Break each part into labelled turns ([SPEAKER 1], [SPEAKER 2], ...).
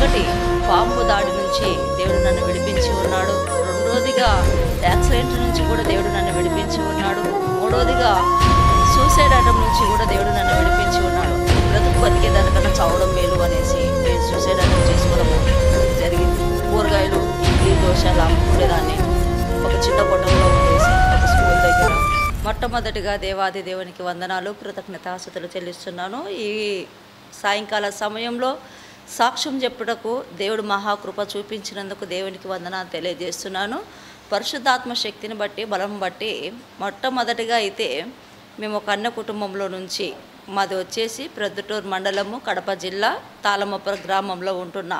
[SPEAKER 1] ఒకటి, పాంపు దాడి నుంచి దేవుడు నన్ను విడిపించి ఉన్నాడు. రెండోదిగా యాక్సిడెంట్ నుంచి కూడా దేవుడు నన్ను విడిపించి ఉన్నాడు. మూడోదిగా సూసైడ్ అటెంప్ట్ నుంచి కూడా దేవుడు నన్ను విడిపించి ఉన్నాడు. బ్రతుకు బతికే దానికన్నా చావడం మేలు అనేసి నేను సూసైడ్ అటెంప్ట్ చేసుకోవడం జరిగింది. కూరగాయలు, ఇడ్లీ, దోశలు అమ్ముకునేదాన్ని. ఒక చిన్న పొట్టంలో ఉండేసి ఒక స్కూల్ దగ్గర. మొట్టమొదటిగా దేవాది దేవునికి వందనాలు, కృతజ్ఞతాస్తుతులు చెల్లిస్తున్నాను. ఈ సాయంకాల సమయంలో సాక్ష్యం చెప్పుటకు దేవుడు మహాకృప చూపించినందుకు దేవునికి వందనాలు తెలియజేస్తున్నాను. పరిశుద్ధాత్మ శక్తిని బట్టి, బలం బట్టి మొట్టమొదటిగా అయితే మేము ఒక అన్న కుటుంబంలో నుంచి, మాది వచ్చేసి ప్రొద్దుటూరు మండలము, కడప జిల్లా, తాళమప్ప గ్రామంలో ఉంటున్న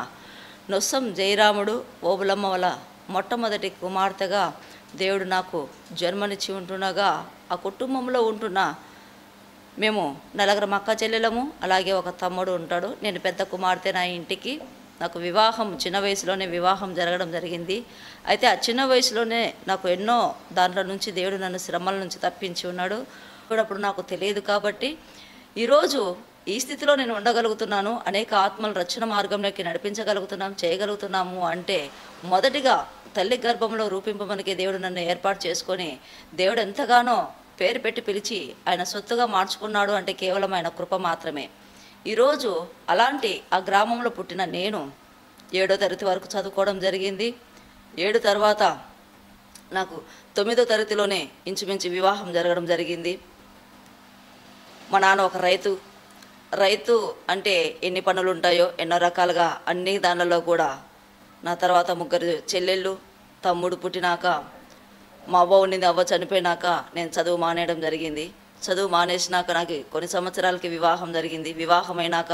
[SPEAKER 1] నొస్సం జయరాముడు ఓబులమ్మ వల్ల మొట్టమొదటి కుమార్తెగా దేవుడు నాకు జన్మనిచ్చి ఉంటుండగా, ఆ కుటుంబంలో ఉంటున్న మేము నలుగురు అక్క చెల్లెలము, అలాగే ఒక తమ్ముడు ఉంటాడు. నేను పెద్ద కుమార్తె. నా ఇంటికి నాకు వివాహం చిన్న వయసులోనే వివాహం జరగడం జరిగింది. అయితే ఆ చిన్న వయసులోనే నాకు ఎన్నో దాంట్లో నుంచి దేవుడు నన్ను శ్రమల నుంచి తప్పించి ఉన్నాడు. అప్పుడు నాకు తెలియదు కాబట్టి ఈరోజు ఈ స్థితిలో నేను ఉండగలుగుతున్నాను. అనేక ఆత్మలు రక్షణ మార్గంలోకి చేయగలుగుతున్నాము అంటే మొదటిగా తల్లి గర్భంలో రూపింపమనికి దేవుడు నన్ను ఏర్పాటు చేసుకొని, దేవుడు ఎంతగానో పేరు పెట్టి పిలిచి ఆయన సొత్తుగా మార్చుకున్నాడు అంటే కేవలం ఆయన కృప మాత్రమే. ఈరోజు అలాంటి ఆ గ్రామంలో పుట్టిన నేను 7వ తరగతి వరకు చదువుకోవడం జరిగింది. 7 తర్వాత నాకు 9వ తరగతిలోనే ఇంచుమించు వివాహం జరగడం జరిగింది. మా నాన్న ఒక రైతు అంటే ఎన్ని పనులు ఉంటాయో ఎన్నో రకాలుగా అన్ని దానిలో కూడా నా తర్వాత 3 చెల్లెళ్ళు, తమ్ముడు పుట్టినాక మా అవ్వ ఉండింది. అవ్వ చనిపోయినాక నేను చదువు మానేయడం జరిగింది. చదువు మానేసినాక నాకు కొన్ని సంవత్సరాలకి వివాహం జరిగింది. వివాహమైనాక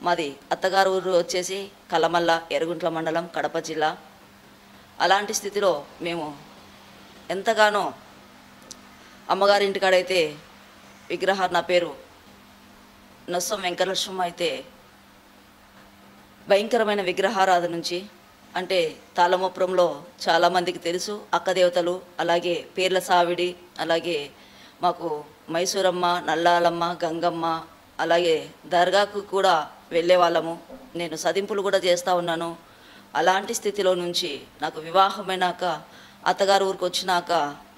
[SPEAKER 1] మాది అత్తగారు ఊరు వచ్చేసి కలమల్ల, ఎరుగుంట్ల మండలం, కడప జిల్లా. అలాంటి స్థితిలో మేము ఎంతగానో అమ్మగారింటికాడైతే నా పేరు నొస్సం వెంకటలక్ష్మ అయితే భయంకరమైన విగ్రహారాధన నుంచి, అంటే తాళమపురంలో చాలామందికి తెలుసు అక్కదేవతలు, అలాగే పేర్ల సావిడి, అలాగే మాకు మైసూరమ్మ, నల్లాలమ్మ, గంగమ్మ, అలాగే దర్గాకు కూడా వెళ్ళే వాళ్ళము. నేను సదింపులు కూడా చేస్తూ ఉన్నాను. అలాంటి స్థితిలో నుంచి నాకు వివాహమైనాక అత్తగారు ఊరికి వచ్చినాక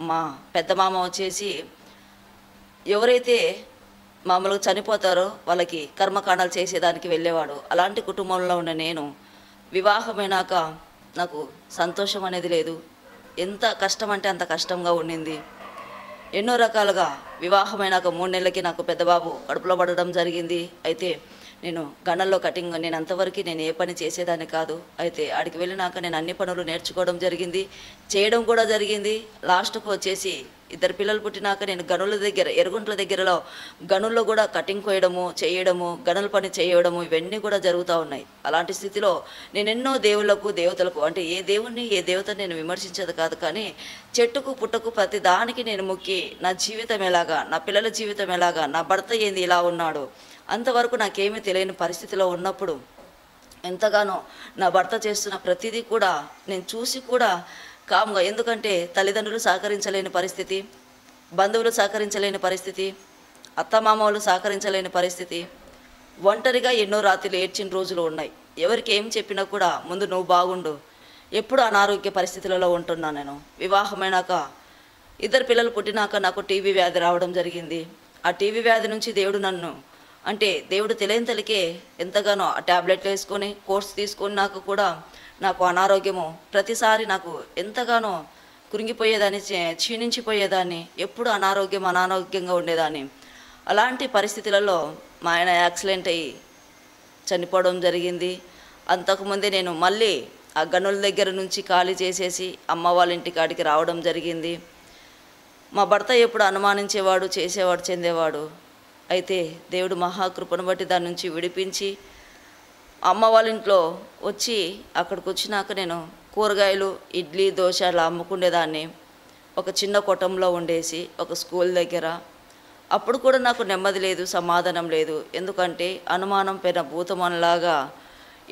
[SPEAKER 1] మా పెద్ద మామ వచ్చేసి ఎవరైతే మామూలుగా చనిపోతారో వాళ్ళకి కర్మకాండాలు చేసేదానికి వెళ్ళేవాడు. అలాంటి కుటుంబంలో ఉన్న నేను వివాహమైనాక నాకు సంతోషం అనేది లేదు. ఎంత కష్టం అంటే అంత కష్టంగా ఉండింది. ఎన్నో రకాలుగా వివాహమైనాక 3 నెలలకి నాకు పెద్దబాబు కడుపులో పడడం జరిగింది. అయితే నేను గణంలో కటింగ్, నేను అంతవరకు నేను ఏ పని చేసేదాన్ని కాదు. అయితే ఆడికి వెళ్ళినాక నేను అన్ని పనులు నేర్చుకోవడం జరిగింది, చేయడం కూడా జరిగింది. లాస్ట్కు వచ్చేసి 2 పిల్లలు పుట్టినాక నేను గనుల దగ్గర, ఎరుగుంట్ల దగ్గరలో గనుల్లో కూడా కటింగ్ కోయడము, చేయడము, గనుల పని చేయడము, ఇవన్నీ కూడా జరుగుతూ ఉన్నాయి. అలాంటి స్థితిలో నేను ఎన్నో దేవుళ్లకు, దేవతలకు, అంటే ఏ దేవుణ్ణి ఏ దేవతని నేను విమర్శించేది కాదు, కానీ చెట్టుకు పుట్టకు ప్రతి దానికి నేను మొక్కి నా జీవితం ఎలాగా, నా పిల్లల జీవితం ఎలాగా, నా భర్త ఏంది ఇలా ఉన్నాడు, అంతవరకు నాకేమీ తెలియని పరిస్థితిలో ఉన్నప్పుడు ఎంతగానో నా భర్త చేస్తున్న ప్రతిదీ కూడా నేను చూసి కూడా కామ్గా, ఎందుకంటే తల్లిదండ్రులు సహకరించలేని పరిస్థితి, బంధువులు సహకరించలేని పరిస్థితి, అత్తమామలు సహకరించలేని పరిస్థితి, ఒంటరిగా ఎన్నో రాత్రులు ఏడ్చిన రోజులు ఉన్నాయి. ఎవరికి ఏం చెప్పినా కూడా ముందు నువ్వు బాగుండు, ఎప్పుడు అనారోగ్య పరిస్థితులలో ఉంటున్నాను నేను. వివాహమైనాక 2 పిల్లలు పుట్టినాక నాకు టీబీ వ్యాధి రావడం జరిగింది. ఆ టీబీ వ్యాధి నుంచి దేవుడు నన్ను, అంటే దేవుడు తెలియని తల్లికే ఎంతగానో ఆ ట్యాబ్లెట్లు వేసుకొని కోర్స్ తీసుకొని నాకు కూడా నాకు అనారోగ్యము ప్రతిసారి నాకు ఎంతగానో కురింగిపోయేదాన్ని, క్షీణించిపోయేదాన్ని, ఎప్పుడు అనారోగ్యంగా ఉండేదాన్ని. అలాంటి పరిస్థితులలో మా ఆయన యాక్సిడెంట్ అయ్యి చనిపోవడం జరిగింది. అంతకుముందే నేను మళ్ళీ ఆ గనుల దగ్గర నుంచి ఖాళీ చేసేసి అమ్మ వాళ్ళ ఇంటి కాడికి రావడం జరిగింది. మా భర్త ఎప్పుడు అనుమానించేవాడు, చేసేవాడు, చెందేవాడు. అయితే దేవుడు మహాకృపను బట్టి దాని నుంచి విడిపించి అమ్మ వాళ్ళ ఇంట్లో వచ్చి, అక్కడికి వచ్చినాక నేను కూరగాయలు, ఇడ్లీ, దోశ అలా అమ్ముకునేదాన్ని. ఒక చిన్న కొట్టంలో ఉండేసి ఒక స్కూల్ దగ్గర. అప్పుడు కూడా నాకు నెమ్మది లేదు, సమాధానం లేదు. ఎందుకంటే అనుమానం పైన భూతమనలాగా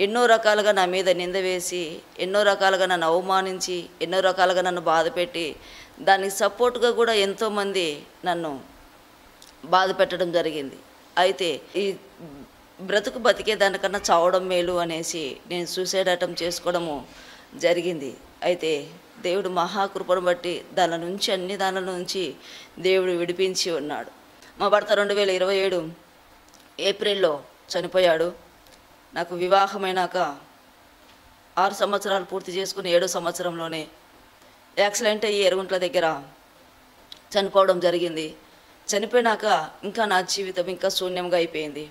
[SPEAKER 1] ఎన్నో రకాలుగా నా మీద నింద వేసి, ఎన్నో రకాలుగా నన్ను అవమానించి, ఎన్నో రకాలుగా నన్ను బాధపెట్టి, దానికి సపోర్ట్గా కూడా ఎంతోమంది నన్ను బాధ పెట్టడం జరిగింది. అయితే ఈ బ్రతుకు బతికే దానికన్నా చావడం మేలు అనేసి నేను సూసైడ్ అటెంప్ట్ చేసుకోవడము జరిగింది. అయితే దేవుడు మహాకృపను బట్టి దాని నుంచి దేవుడు విడిపించి ఉన్నాడు. మా భర్త 2027 ఏప్రిల్లో చనిపోయాడు. నాకు వివాహమైనాక 6 సంవత్సరాలు పూర్తి చేసుకుని 7వ సంవత్సరంలోనే యాక్సిడెంట్ అయ్యి ఎరుగుంట్ల దగ్గర చనిపోవడం జరిగింది. చనిపోయినాక ఇంకా నా జీవితం ఇంకా శూన్యంగా అయిపోయింది.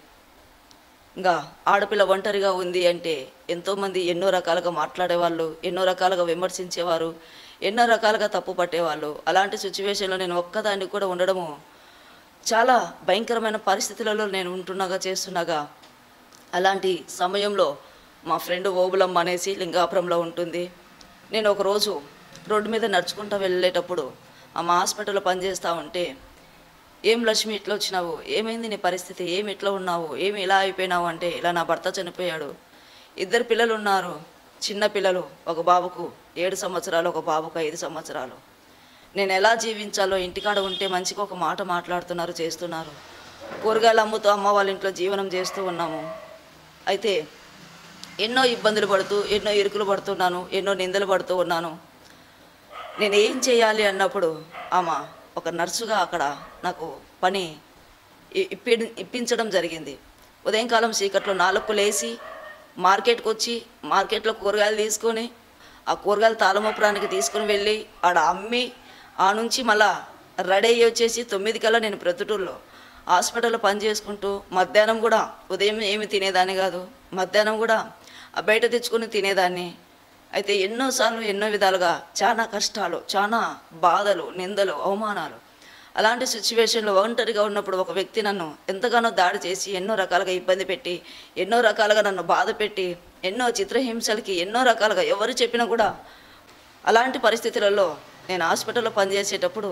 [SPEAKER 1] ఇంకా ఆడపిల్ల ఒంటరిగా ఉంది అంటే ఎంతోమంది ఎన్నో రకాలుగా మాట్లాడేవాళ్ళు, ఎన్నో రకాలుగా విమర్శించేవారు, ఎన్నో రకాలుగా తప్పు పట్టేవాళ్ళు. అలాంటి సిచ్యువేషన్లో నేను ఒక్కదాన్ని కూడా ఉండడము చాలా భయంకరమైన పరిస్థితులలో నేను చేస్తున్నాగా అలాంటి సమయంలో మా ఫ్రెండ్ ఓబులమ్మ అనేసి లింగాపురంలో ఉంటుంది. నేను ఒకరోజు రోడ్డు మీద నడుచుకుంటూ వెళ్ళేటప్పుడు ఆమె హాస్పిటల్లో పనిచేస్తూ ఉంటే, ఏం లక్ష్మి ఇట్లా వచ్చినావు, ఏమైంది నీ పరిస్థితి, ఏమి ఇట్లా ఉన్నావు, ఏమి ఇలా అయిపోయినావు అంటే, ఇలా నా భర్త చనిపోయాడు, 2 పిల్లలు ఉన్నారు, చిన్న పిల్లలు, ఒక బాబుకు 7 సంవత్సరాలు, ఒక బాబుకు 5 సంవత్సరాలు. నేను ఎలా జీవించాలో, ఇంటికాడ ఉంటే మంచిగా ఒక మాట మాట్లాడుతున్నారు, చేస్తున్నారు. కూరగాయలు అమ్ముతూ అమ్మ వాళ్ళ ఇంట్లో జీవనం చేస్తూ ఉన్నాము. అయితే ఎన్నో ఇబ్బందులు పడుతూ, ఎన్నో ఇరుకులు పడుతున్నాను, ఎన్నో నిందలు పడుతూ ఉన్నాను. నేను ఏం చేయాలి అన్నప్పుడు ఆమె ఒక నర్సుగా అక్కడ నాకు పని ఇప్పించడం జరిగింది. ఉదయంకాలం చీకట్లో 4కు లేచి మార్కెట్కి వచ్చి మార్కెట్లో కూరగాయలు తీసుకొని ఆ కూరగాయలు తాళమపురానికి తీసుకుని వెళ్ళి ఆడ అమ్మి ఆ నుంచి మళ్ళా రెడీ అయ్యి వచ్చేసి 9 కల్లా నేను ప్రొద్దుటూరులో హాస్పిటల్లో పని చేసుకుంటూ మధ్యాహ్నం కూడా ఉదయం ఏమి తినేదాన్ని కాదు, మధ్యాహ్నం కూడా బయట తెచ్చుకొని తినేదాన్ని. అయితే ఎన్నోసార్లు ఎన్నో విధాలుగా చాలా కష్టాలు, చాలా బాధలు, నిందలు, అవమానాలు. అలాంటి సిచ్యువేషన్లో ఒంటరిగా ఉన్నప్పుడు ఒక వ్యక్తి నన్ను ఎంతగానో దాడి చేసి ఎన్నో రకాలుగా ఇబ్బంది పెట్టి, ఎన్నో రకాలుగా నన్ను బాధ పెట్టి, ఎన్నో చిత్రహింసలకి ఎన్నో రకాలుగా ఎవరు చెప్పినా కూడా అలాంటి పరిస్థితులలో నేను హాస్పిటల్లో పనిచేసేటప్పుడు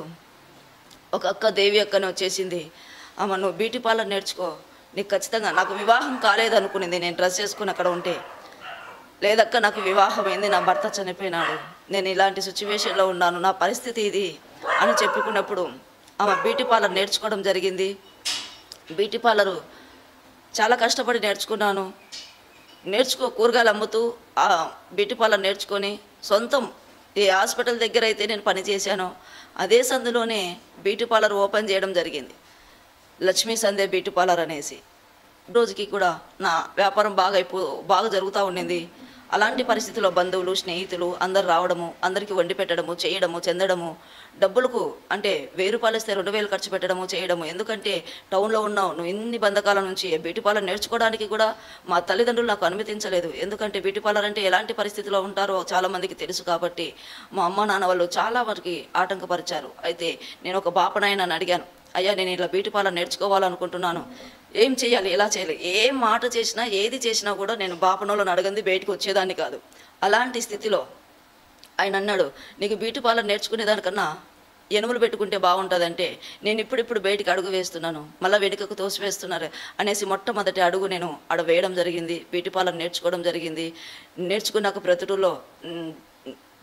[SPEAKER 1] ఒక అక్క, దేవి అక్కని వచ్చేసింది. ఆమె, నువ్వు బ్యూటీ పార్లర్ నేర్చుకో, నీకు ఖచ్చితంగా, నాకు వివాహం కాలేదనుకునింది నేను డ్రెస్ చేసుకుని అక్కడ ఉంటే, లేదక్క నాకు వివాహం అయింది, నా భర్త చనిపోయినాడు, నేను ఇలాంటి సిచ్యువేషన్లో ఉన్నాను, నా పరిస్థితి ఇది అని చెప్పుకున్నప్పుడు ఆమె బ్యూటీ పార్లర్ నేర్చుకోవడం జరిగింది. బ్యూటీ పార్లరు చాలా కష్టపడి నేర్చుకున్నాను. కూరగాయలు అమ్ముతూ ఆ బ్యూటీ పార్లర్ నేర్చుకొని సొంతం ఏ హాస్పిటల్ దగ్గర అయితే నేను పని చేశానో అదే సందులోనే బ్యూటీ పార్లర్ ఓపెన్ చేయడం జరిగింది, లక్ష్మీ సందే బ్యూటీ పార్లర్ అనేసి. రోజుకి కూడా నా వ్యాపారం బాగా జరుగుతూ ఉండింది. అలాంటి పరిస్థితుల్లో బంధువులు, స్నేహితులు అందరు రావడము, అందరికీ వండి పెట్టడము, చేయడము, చెందడము, డబ్బులకు అంటే 1000 రూపాయలు ఇస్తే 2000 ఖర్చు పెట్టడము, చేయడము. ఎందుకంటే టౌన్లో ఉన్నావు, నువ్వు ఇన్ని బంధకాల నుంచి బ్యూటీ పార్లర్ నేర్చుకోవడానికి కూడా మా తల్లిదండ్రులు నాకు అనుమతించలేదు. ఎందుకంటే బ్యూటీ పార్లర్ అంటే ఎలాంటి పరిస్థితిలో ఉంటారో చాలామందికి తెలుసు కాబట్టి మా అమ్మ నాన్న వాళ్ళు చాలా వరకు ఆటంకపరిచారు. అయితే నేను ఒక బాపనాయనని అడిగాను, అయ్యా నేను ఇలా బ్యూటీ పార్లర్ నేర్చుకోవాలనుకుంటున్నాను, ఏం చేయాలి, ఎలా చేయాలి? ఏం మాట చేసినా, ఏది చేసినా కూడా నేను బాపనోళ్ళని అడగంది బయటకు వచ్చేదాన్ని కాదు. అలాంటి స్థితిలో ఆయన అన్నాడు, నీకు బ్యూటీ పార్లర్ నేర్చుకునేదానికన్నా ఎనుములు పెట్టుకుంటే బాగుంటుందంటే, నేను ఇప్పుడిప్పుడు బయటికి అడుగు వేస్తున్నాను, మళ్ళీ వెనుకకు తోసివేస్తున్నారు అనేసి మొట్టమొదటి అడుగు నేను ఆడ వేయడం జరిగింది. బ్యూటీ పార్లర్ నేర్చుకోవడం జరిగింది. నేర్చుకున్నాక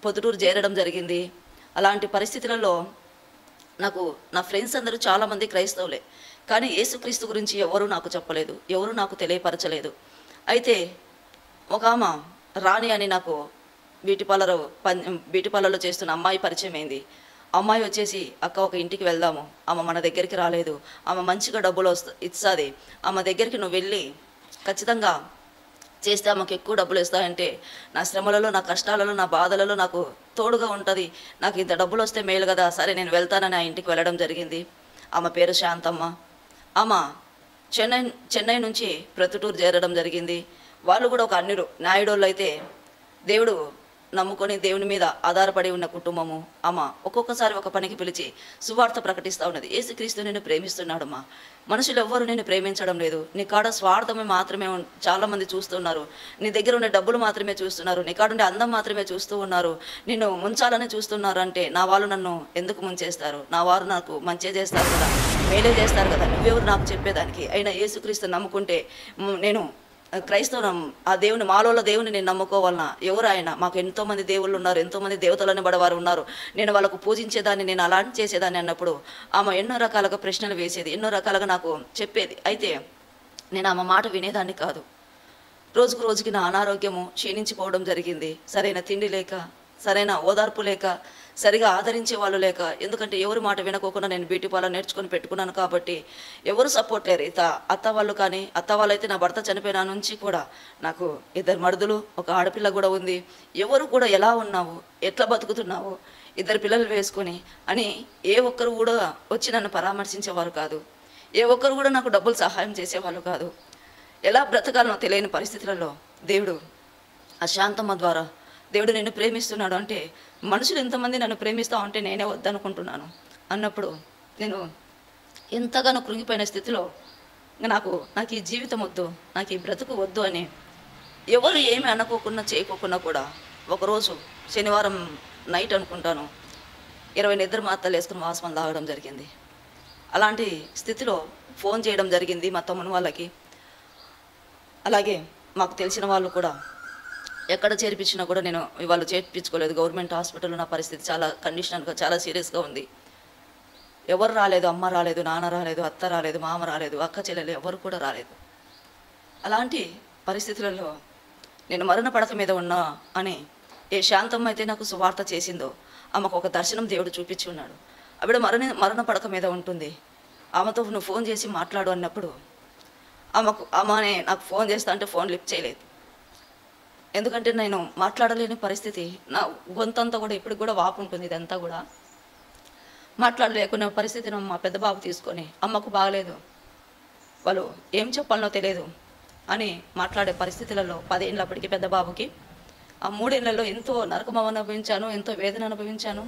[SPEAKER 1] పొద్దుటూరు చేరడం జరిగింది. అలాంటి పరిస్థితులలో నాకు నా ఫ్రెండ్స్ అందరూ చాలామంది క్రైస్తవులే, కానీ యేసుక్రీస్తు గురించి ఎవరు నాకు చెప్పలేదు, ఎవరు నాకు తెలియపరచలేదు. అయితే ఒక ఆమె రాణి అని నాకు బ్యూటీ పార్లర్లో చేస్తున్న అమ్మాయి పరిచయం అయింది. అమ్మాయి వచ్చేసి, అక్క ఒక ఇంటికి వెళ్దాము, ఆమె మన దగ్గరికి రాలేదు, ఆమె మంచిగా డబ్బులు ఇస్తుంది, ఆమె దగ్గరికి నువ్వు వెళ్ళి ఖచ్చితంగా చేస్తే ఆమెకు ఎక్కువ డబ్బులు ఇస్తాయంటే, నా శ్రమలలో, నా కష్టాలలో, నా బాధలలో నాకు తోడుగా ఉంటుంది, నాకు ఇంత డబ్బులు వస్తే మేలు కదా, సరే నేను వెళ్తానని ఆ ఇంటికి వెళ్ళడం జరిగింది. ఆమె పేరు శాంతమ్మ. ఆమె చెన్నై నుంచి ప్రొద్దుటూరు చేరడం జరిగింది. వాళ్ళు కూడా ఒక అన్యులు, నాయుడోళ్ళు అయితే దేవుడు నమ్ముకొని దేవుని మీద ఆధారపడి ఉన్న కుటుంబము. అమ్మ ఒక్కొక్కసారి ఒక పనికి పిలిచి సువార్త ప్రకటిస్తూ ఉన్నది, యేసుక్రీస్తు నిన్ను ప్రేమిస్తున్నాడమ్మా, మనుషులు ఎవ్వరూ నేను ప్రేమించడం లేదు, నీ కాడ స్వార్థమే మాత్రమే చాలామంది చూస్తున్నారు, నీ దగ్గర ఉండే డబ్బులు మాత్రమే చూస్తున్నారు, నీ కాడ ఉండే అందం మాత్రమే చూస్తూ ఉన్నారు, నిన్ను ముంచాలని చూస్తున్నారు. అంటే నా వాళ్ళు నన్ను ఎందుకు ముంచేస్తారు, నా వారు నాకు మంచి చేస్తారు కదా, మేలే చేస్తారు కదా, నువ్వెవరు నాకు చెప్పేదానికి? అయినా యేసుక్రీస్తు నమ్ముకుంటే నేను క్రైస్తవం, ఆ దేవుని, మాలోల దేవుని నేను నమ్ముకోవాలన్నా, ఎవరు ఆయన? మాకు ఎంతోమంది దేవుళ్ళు ఉన్నారు, ఎంతోమంది దేవతలని బడవారు ఉన్నారు, నేను వాళ్ళకు పూజించేదాన్ని, నేను అలాంటి చేసేదాన్ని అన్నప్పుడు ఆమె ఎన్నో రకాలుగా ప్రశ్నలు వేసేది, ఎన్నో రకాలుగా నాకు చెప్పేది. అయితే నేను ఆమె మాట వినేదాన్ని కాదు. రోజుకు రోజుకి నా అనారోగ్యము క్షీణించిపోవడం జరిగింది. సరైన తిండి లేక, సరైన ఓదార్పు లేక, సరిగా ఆదరించే వాళ్ళు లేక, ఎందుకంటే ఎవరి మాట వినకోకుండా నేను బ్యూటీ పార్లర్ నేర్చుకొని పెట్టుకున్నాను కాబట్టి ఎవరు సపోర్ట్ లేరు. అత్త వాళ్ళు కానీ, అత్త వాళ్ళైతే నా భర్త చనిపోయిన నుంచి కూడా నాకు 2 మరుదులు, ఒక ఆడపిల్ల కూడా ఉంది. ఎవరు కూడా ఎలా ఉన్నావు, ఎట్లా బతుకుతున్నావు, 2 పిల్లలు వేసుకొని అని ఏ ఒక్కరు కూడా వచ్చి నన్ను పరామర్శించేవారు కాదు. ఏ ఒక్కరు కూడా నాకు డబ్బులు సహాయం చేసేవాళ్ళు కాదు. ఎలా బ్రతకాలనో తెలియని పరిస్థితులలో దేవుడు ఆ శాంతమ్మ ద్వారా దేవుడు నిన్ను ప్రేమిస్తున్నాడు అంటే, మనుషులు ఎంతమంది నన్ను ప్రేమిస్తా ఉంటే నేనే వద్దనుకుంటున్నాను అన్నప్పుడు నేను ఎంతగానో కృంగిపోయిన స్థితిలో నాకు ఈ జీవితం వద్దు, నాకు ఈ బ్రతుకు వద్దు అని ఎవరు ఏమి అనుకోకుండా చేయకోకుండా కూడా ఒకరోజు శనివారం నైట్ అనుకుంటాను 20 నిద్ర మాత్రలు వేసుకుని వాసన తాగడం జరిగింది. అలాంటి స్థితిలో ఫోన్ చేయడం జరిగింది మా తమ్ముని వాళ్ళకి. అలాగే మాకు తెలిసిన వాళ్ళు కూడా ఎక్కడ చేర్పించినా కూడా నేను వాళ్ళు చేర్పించుకోలేదు. గవర్నమెంట్ హాస్పిటల్లో నా పరిస్థితి చాలా కండిషన్గా, చాలా సీరియస్గా ఉంది. ఎవరు రాలేదు, అమ్మ రాలేదు, నాన్న రాలేదు, అత్త రాలేదు, మామ రాలేదు, అక్క చెల్లెలు ఎవరు కూడా రాలేదు. అలాంటి పరిస్థితులలో నేను మరణ పడక మీద ఉన్నా అని ఏ శాంతమ్మ అయితే నాకు సువార్త చేసిందో ఆమెకు ఒక దర్శనం దేవుడు చూపించి ఉన్నాడు. ఆవిడ మరణ పడక మీద ఉంటుంది. ఆమెతో నువ్వు ఫోన్ చేసి మాట్లాడు అన్నప్పుడు ఆమె నాకు ఫోన్ చేస్తా అంటే ఫోన్ లిఫ్ట్ చేయలేదు. ఎందుకంటే నేను మాట్లాడలేని పరిస్థితి. నా గొంతంతా కూడా ఇప్పటికి కూడా వాపు ఉంటుంది. ఇదంతా కూడా మాట్లాడలేకునే పరిస్థితిని మా పెద్ద బాబు తీసుకొని, అమ్మకు బాగలేదు, వాళ్ళు ఏం చెప్పాలనో తెలియదు అని మాట్లాడే పరిస్థితులలో 10 ఏళ్ళప్పటికి పెద్ద బాబుకి ఆ 3 ఏళ్లలో ఎంతో నరకం అనుభవించాను, ఎంతో వేదన అనుభవించాను.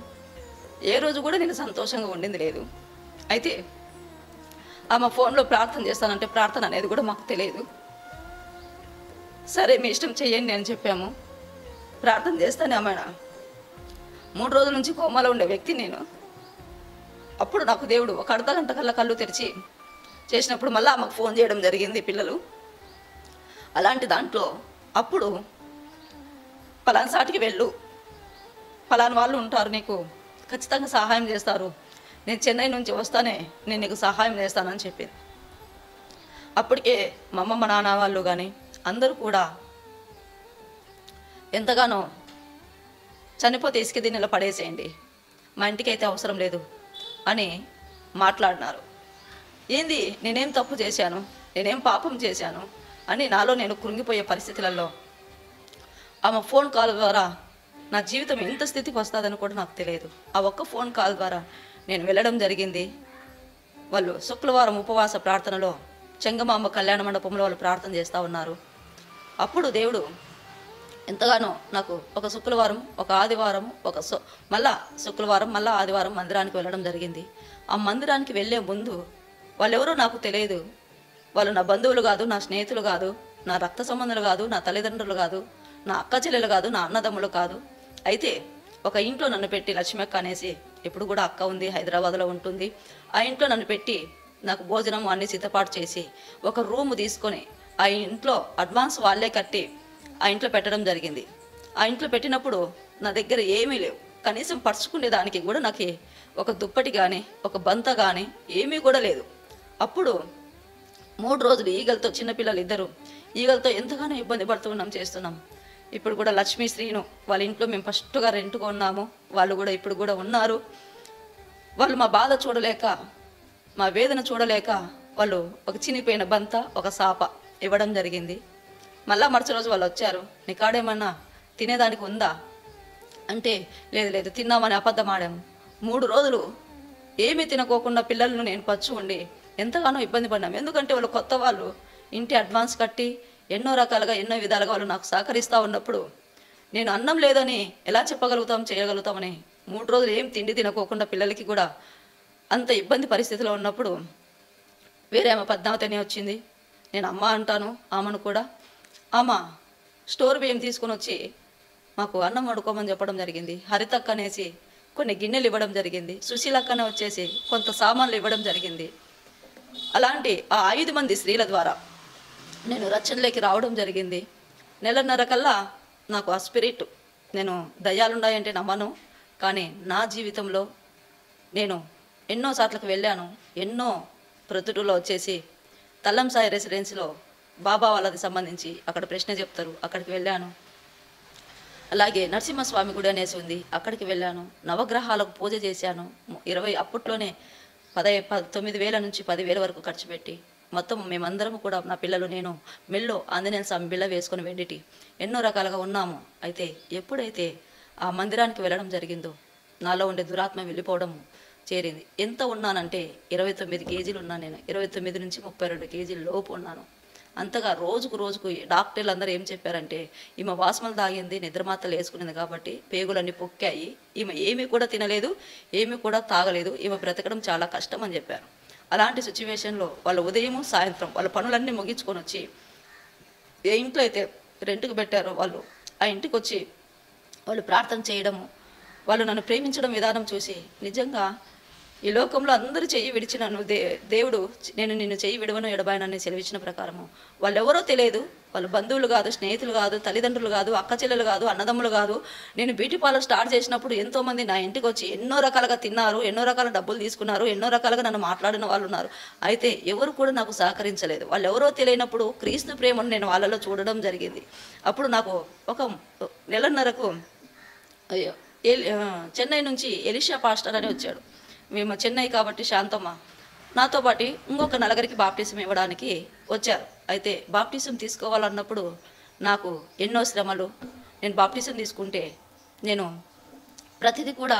[SPEAKER 1] ఏ రోజు కూడా నేను సంతోషంగా ఉండింది లేదు. అయితే ఆమె ఫోన్లో ప్రార్థన చేస్తానంటే ప్రార్థన అనేది కూడా మాకు తెలియదు. సరే మీ ఇష్టం చెయ్యండి అని చెప్పాము. ప్రార్థన చేస్తానే ఆమె 3 రోజుల నుంచి కోమాలో ఉండే వ్యక్తి నేను. అప్పుడు నాకు దేవుడు ఒక అర్ధగంట కల్లా కళ్ళు తెరిచి చేసినప్పుడు మళ్ళీ ఆమెకు ఫోన్ చేయడం జరిగింది పిల్లలు. అలాంటి దాంట్లో అప్పుడు పలానా సాటికి వెళ్ళు, పలానా వాళ్ళు ఉంటారు, నీకు ఖచ్చితంగా సహాయం చేస్తారు, నేను చెన్నై నుంచి వస్తానే నేను నీకు సహాయం చేస్తానని చెప్పింది. అప్పటికే మా అమ్మ మా నాన్న వాళ్ళు కానీ అందరూ కూడా ఎంతగానో చనిపోతే ఇసుక దీనిలో పడేసేయండి, మా ఇంటికి అయితే అవసరం లేదు అని మాట్లాడినారు. ఏంది నేనేం తప్పు చేశాను, నేనేం పాపం చేశాను అని నాలో నేను కృంగిపోయే పరిస్థితులలో ఆమె ఫోన్ కాల్ ద్వారా నా జీవితం ఎంత స్థితికి వస్తుందని కూడా నాకు తెలియదు. ఆ ఒక్క ఫోన్ కాల్ ద్వారా నేను వెళ్ళడం జరిగింది. వాళ్ళు శుక్రవారం ఉపవాస ప్రార్థనలో చెంగమాంబ కళ్యాణ మండపంలో వాళ్ళు ప్రార్థన చేస్తూ ఉన్నారు. అప్పుడు దేవుడు ఎంతగానో నాకు ఒక శుక్రవారం, ఒక ఆదివారం, మళ్ళా శుక్రవారం, మళ్ళా ఆదివారం మందిరానికి వెళ్ళడం జరిగింది. ఆ మందిరానికి వెళ్ళే ముందు వాళ్ళెవరో నాకు తెలియదు. వాళ్ళు నా బంధువులు కాదు, నా స్నేహితులు కాదు, నా రక్త సంబంధాలు కాదు, నా తల్లిదండ్రులు కాదు, నా అక్క చెల్లెలు కాదు, నా అన్నదమ్ములు కాదు. అయితే ఒక ఇంట్లో నన్ను పెట్టి, లక్ష్మి అక్క అనేసి, ఇప్పుడు కూడా అక్క ఉంది, హైదరాబాద్లో ఉంటుంది. ఆ ఇంట్లో నన్ను పెట్టి నాకు భోజనం అన్ని సిద్ధపాటు చేసి ఒక రూము తీసుకొని ఆ ఇంట్లో అడ్వాన్స్ వాళ్ళే కట్టి ఆ ఇంట్లో పెట్టడం జరిగింది. ఆ ఇంట్లో పెట్టినప్పుడు నా దగ్గర ఏమీ లేవు. కనీసం పరుచుకునే దానికి కూడా నాకు ఒక దుప్పటి కానీ, ఒక బంత కానీ ఏమీ కూడా లేదు. అప్పుడు 3 రోజులు ఈగలతో, చిన్నపిల్లలు 2 ఈగలతో ఎంతగానో ఇబ్బంది పడుతున్నాం, చేస్తున్నాం. ఇప్పుడు కూడా లక్ష్మీ శ్రీను వాళ్ళ ఇంట్లో మేము ఫస్ట్గా రెంట్గా ఉన్నాము. వాళ్ళు కూడా ఇప్పుడు కూడా ఉన్నారు. వాళ్ళు మా బాధ చూడలేక, మా వేదన చూడలేక వాళ్ళు ఒక చినిపోయిన బంత, ఒక సాప ఇవ్వడం జరిగింది. మళ్ళా మరుసటి రోజు వాళ్ళు వచ్చారు, నీ కాడేమన్నా తినేదానికి ఉందా అంటే, లేదు లేదు తిన్నామని అబద్ధం ఆడాము. 3 రోజులు ఏమీ తినకోకుండా పిల్లలను నేను పచ్చు ఉండి ఎంతగానో ఇబ్బంది పడినాము. ఎందుకంటే వాళ్ళు కొత్త వాళ్ళు, ఇంటి అడ్వాన్స్ కట్టి ఎన్నో రకాలుగా, ఎన్నో విధాలుగా వాళ్ళు నాకు సహకరిస్తూ ఉన్నప్పుడు నేను అన్నం లేదని ఎలా చెప్పగలుగుతాం, చేయగలుగుతామని 3 రోజులు ఏం తిండి తినకోకుండా పిల్లలకి కూడా అంత ఇబ్బంది పరిస్థితిలో ఉన్నప్పుడు వేరే ఆమె పద్మావతి వచ్చింది. నేను అమ్మ అంటాను ఆమెను కూడా. ఆమె స్టోర్ బియ్యం తీసుకొని వచ్చి మాకు అన్నం వండుకోమని చెప్పడం జరిగింది. హరితక్క అనేసి కొన్ని గిన్నెలు ఇవ్వడం జరిగింది. సుశీలక్కనే వచ్చేసి కొంత సామాన్లు ఇవ్వడం జరిగింది. అలాంటి ఆ 5 మంది స్త్రీల ద్వారా నేను రచనలోకి రావడం జరిగింది. 1.5 నెలల కల్లా నాకు ఆ స్పిరిట్, నేను దయ్యాలున్నాయంటే నమ్మను, కానీ నా జీవితంలో నేను ఎన్నో సార్లకు వెళ్ళాను. ఎన్నో ప్రొద్దుటూలో వచ్చేసి తల్లం సాయి రెసిడెన్సీలో బాబా వాళ్ళది సంబంధించి అక్కడ ప్రశ్న చెప్తారు, అక్కడికి వెళ్ళాను. అలాగే నరసింహస్వామి గుడి అనేసి ఉంది, అక్కడికి వెళ్ళాను. నవగ్రహాలకు పూజ చేశాను. 20 అప్పట్లోనే 9,000 నుంచి 10,000 వరకు ఖర్చు పెట్టి మొత్తం మేమందరం కూడా, నా పిల్లలు, నేను మెల్లో ఆంజనేయ స్వామి బిళ్ళ వేసుకొని వెండిటి ఎన్నో రకాలుగా ఉన్నాము. అయితే ఎప్పుడైతే ఆ మందిరానికి వెళ్ళడం జరిగిందో నాలో ఉండే దురాత్మ వెళ్ళిపోవడం చేరింది. ఎంత ఉన్నానంటే 29 కేజీలు ఉన్నాను నేను. 29 నుంచి 32 కేజీల లోపు ఉన్నాను. అంతగా రోజుకు డాక్టర్లు అందరూ ఏం చెప్పారంటే, ఈమె వాసనలు తాగింది, నిద్రమాత్రలు వేసుకునేది కాబట్టి పేగులన్నీ పొక్కాయి, ఈమె ఏమీ కూడా తినలేదు, ఏమీ కూడా తాగలేదు, ఈమె బ్రతకడం చాలా కష్టం అని చెప్పారు. అలాంటి సిచ్యువేషన్లో వాళ్ళు ఉదయం సాయంత్రం వాళ్ళ పనులన్నీ ముగించుకొని వచ్చి, ఏ ఇంట్లో అయితే రెంట్కి పెట్టారో వాళ్ళు ఆ ఇంటికి వచ్చి వాళ్ళు ప్రార్థన చేయడము, వాళ్ళు నన్ను ప్రేమించడం విధానం చూసి నిజంగా ఈ లోకంలో అందరూ చెయ్యి విడిచి నన్ను దేవుడు నేను నిన్ను చెయ్యి విడవను ఎడబాయనని సెలవిచ్చిన ప్రకారము వాళ్ళు ఎవరో తెలియదు, వాళ్ళు బంధువులు కాదు, స్నేహితులు కాదు, తల్లిదండ్రులు కాదు, అక్క చెల్లెలు కాదు, అన్నదమ్ములు కాదు. నేను బ్యూటీ పార్లర్ స్టార్ట్ చేసినప్పుడు ఎంతోమంది నా ఇంటికి వచ్చి ఎన్నో రకాలుగా తిన్నారు, ఎన్నో రకాల డబ్బులు తీసుకున్నారు, ఎన్నో రకాలుగా నన్ను మాట్లాడిన వాళ్ళు ఉన్నారు. అయితే ఎవరు కూడా నాకు సహకరించలేదు. వాళ్ళు ఎవరో తెలియనప్పుడు క్రీస్తు ప్రేమను నేను వాళ్ళలో చూడడం జరిగింది. అప్పుడు నాకు ఒక నెలన్నరకు చెన్నై నుంచి ఎలిషా పాస్టర్ అని వచ్చాడు. మేము చెన్నై కాబట్టి శాంతమ్మ నాతో పాటు ఇంకొక నలుగురికి బాప్టిజం ఇవ్వడానికి వచ్చారు. అయితే బాప్టిజం తీసుకోవాలన్నప్పుడు నాకు ఎన్నో శ్రమలు. నేను బాప్టిజం తీసుకుంటే నేను ప్రతిదీ కూడా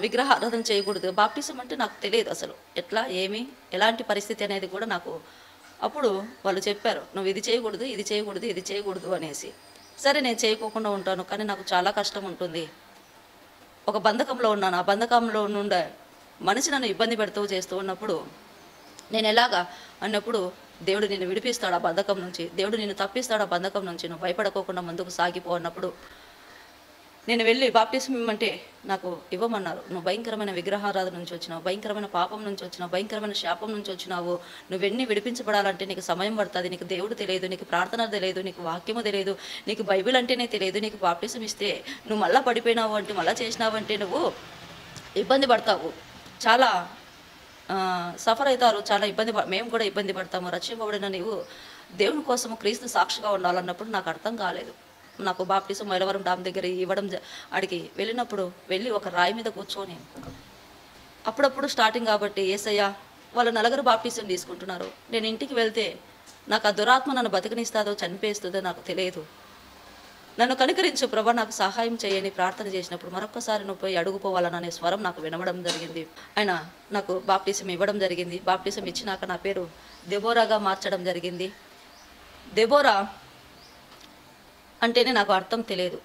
[SPEAKER 1] విగ్రహారాధన చేయకూడదు. బాప్టిజం అంటే నాకు తెలియదు అసలు ఎట్లా ఏమి ఎలాంటి పరిస్థితి అనేది కూడా నాకు. అప్పుడు వాళ్ళు చెప్పారు, నువ్వు ఇది చేయకూడదు, ఇది చేయకూడదు, ఇది చేయకూడదు అనేసి. సరే నేను చేయకోకుండా ఉంటాను, కానీ నాకు చాలా కష్టం ఉంటుంది. ఒక బంధకంలో ఉన్నాను. ఆ బంధకంలో నుండే మనిషి నన్ను ఇబ్బంది పెడుతూ చేస్తూ ఉన్నప్పుడు నేను ఎలాగా అన్నప్పుడు దేవుడు నిన్ను విడిపిస్తాడు ఆ బంధకం నుంచి, దేవుడు నిన్ను తప్పిస్తాడు ఆ బంధకం నుంచి, నువ్వు భయపడకోకుండా ముందుకు సాగిపో అన్నప్పుడు నేను వెళ్ళి బాప్టిజం ఇవ్వమంటే నాకు ఇవ్వమన్నారు. నువ్వు భయంకరమైన విగ్రహారాధన నుంచి వచ్చినావు, భయంకరమైన పాపం నుంచి వచ్చినావు, భయంకరమైన శాపం నుంచి వచ్చినావు, నువ్వెన్ని విడిపించబడాలంటే నీకు సమయం పడుతుంది, నీకు దేవుడు తెలియదు, నీకు ప్రార్థన తెలియదు, నీకు వాక్యము తెలియదు, నీకు బైబిల్ అంటేనే తెలియదు, నీకు బాప్టిజం ఇస్తే నువ్వు మళ్ళీ పడిపోయినావు అంటే, మళ్ళీ చేసినావు అంటే నువ్వు ఇబ్బంది పడతావు, చాలా సఫర్ అవుతారు, చాలా మేము కూడా ఇబ్బంది పడతాము, రక్షింపబడిన నీవు దేవుని కోసము క్రీస్తు సాక్షిగా ఉండాలన్నప్పుడు నాకు అర్థం కాలేదు. నాకు బాప్టిజం మైలవరం డామ్ దగ్గర ఇవ్వడం అడిగి వెళ్ళినప్పుడు వెళ్ళి ఒక రాయి మీద కూర్చొని అప్పుడప్పుడు స్టార్టింగ్ కాబట్టి యేసయ్య వాళ్ళు నలుగురు బాప్టిజం తీసుకుంటున్నారు, నేను ఇంటికి వెళ్తే నాకు ఆ దురాత్మ నన్ను బతికనిస్తుందో చనిపేస్తుందో నాకు తెలియదు, నన్ను కనికరించు ప్రభా, నాకు సహాయం చేయని ప్రార్థన చేసినప్పుడు మరొక్కసారి నువ్వు పోయి అడుగుపోవాలనే స్వరం నాకు వినవడం జరిగింది. ఆయన నాకు బాప్టిజం ఇవ్వడం జరిగింది. బాప్టిజం ఇచ్చినాక నా పేరు దెబోరాగా మార్చడం జరిగింది. దెబోరా అంటేనే నాకు అర్థం తెలియదు.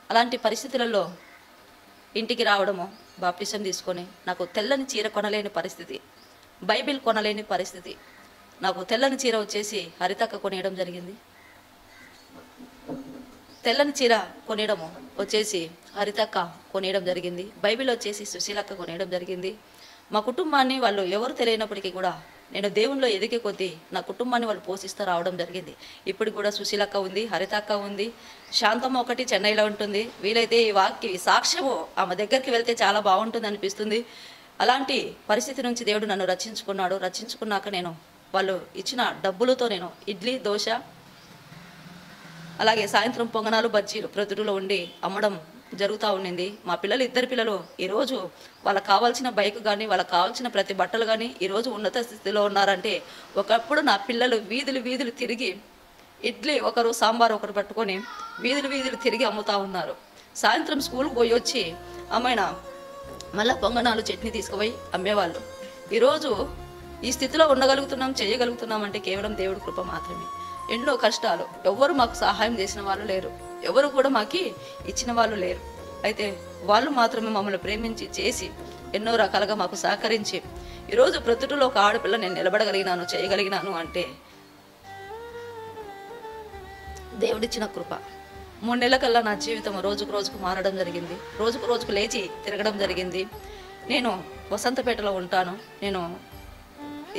[SPEAKER 1] అలాంటి పరిస్థితులలో ఇంటికి రావడము, బాప్టిజం తీసుకొని నాకు తెల్లని చీర కొనలేని పరిస్థితి, బైబిల్ కొనలేని పరిస్థితి. నాకు తెల్లని చీర వచ్చేసి హరితక్క కొనియడం జరిగింది. తెల్లని చీర కొనియడము వచ్చేసి హరితక్క కొనియడం జరిగింది. బైబిల్ వచ్చేసి సుశీలక్క కొనియడం జరిగింది. మా కుటుంబాన్ని వాళ్ళు ఎవరు తెలియనప్పటికీ కూడా నేను దేవునిలో ఎదిగే కొద్దీ నా కుటుంబాన్ని వాళ్ళు పోషిస్తూ రావడం జరిగింది. ఇప్పుడు కూడా సుశీలక్క ఉంది, హరితక్క ఉంది, శాంతమ్మ ఒకటి చెన్నైలో ఉంటుంది. వీలైతే ఈ సాక్ష్యము ఆమె దగ్గరికి వెళ్తే చాలా బాగుంటుంది అనిపిస్తుంది. అలాంటి పరిస్థితి నుంచి దేవుడు నన్ను రక్షించుకున్నాడు. రక్షించుకున్నాక నేను వాళ్ళు ఇచ్చిన డబ్బులతో నేను ఇడ్లీ, దోశ, అలాగే సాయంత్రం పొంగనాలు, బజ్జీలు ప్రొద్దుటలో ఉండి అమ్మడం జరుగుతూ ఉండింది. మా పిల్లలు, ఇద్దరు పిల్లలు ఈరోజు వాళ్ళకి కావాల్సిన బైక్ కానీ వాళ్ళకి కావాల్సిన ప్రతి బట్టలు కానీ ఈరోజు ఉన్నత స్థితిలో ఉన్నారంటే, ఒకప్పుడు నా పిల్లలు వీధులు తిరిగి ఇడ్లీ ఒకరు, సాంబార్ ఒకరు పట్టుకొని వీధులు తిరిగి అమ్ముతూ ఉన్నారు. సాయంత్రం స్కూల్కి పోయి వచ్చి అమ్మాయిన మళ్ళీ పొంగనాలు, చట్నీ తీసుకుపోయి అమ్మేవాళ్ళు. ఈరోజు ఈ స్థితిలో ఉండగలుగుతున్నాం, చేయగలుగుతున్నాం అంటే కేవలం దేవుడి కృప మాత్రమే. ఎన్నో కష్టాలు, ఎవరు మాకు సహాయం చేసిన వాళ్ళు లేరు, ఎవరు కూడా మాకు ఇచ్చిన వాళ్ళు లేరు. అయితే వాళ్ళు మాత్రమే మమ్మల్ని ప్రేమించి చేసి ఎన్నో రకాలుగా మాకు సహకరించి ఈరోజు ప్రొద్దుటలో ఒక ఆడపిల్ల నేను నిలబడగలిగినాను, చేయగలిగినాను అంటే దేవుడిచ్చిన కృప. 3 నెలల కల్లా నా జీవితం రోజుకు రోజుకు మారడం జరిగింది. రోజుకు రోజుకు లేచి తిరగడం జరిగింది. నేను వసంతపేటలో ఉంటాను. నేను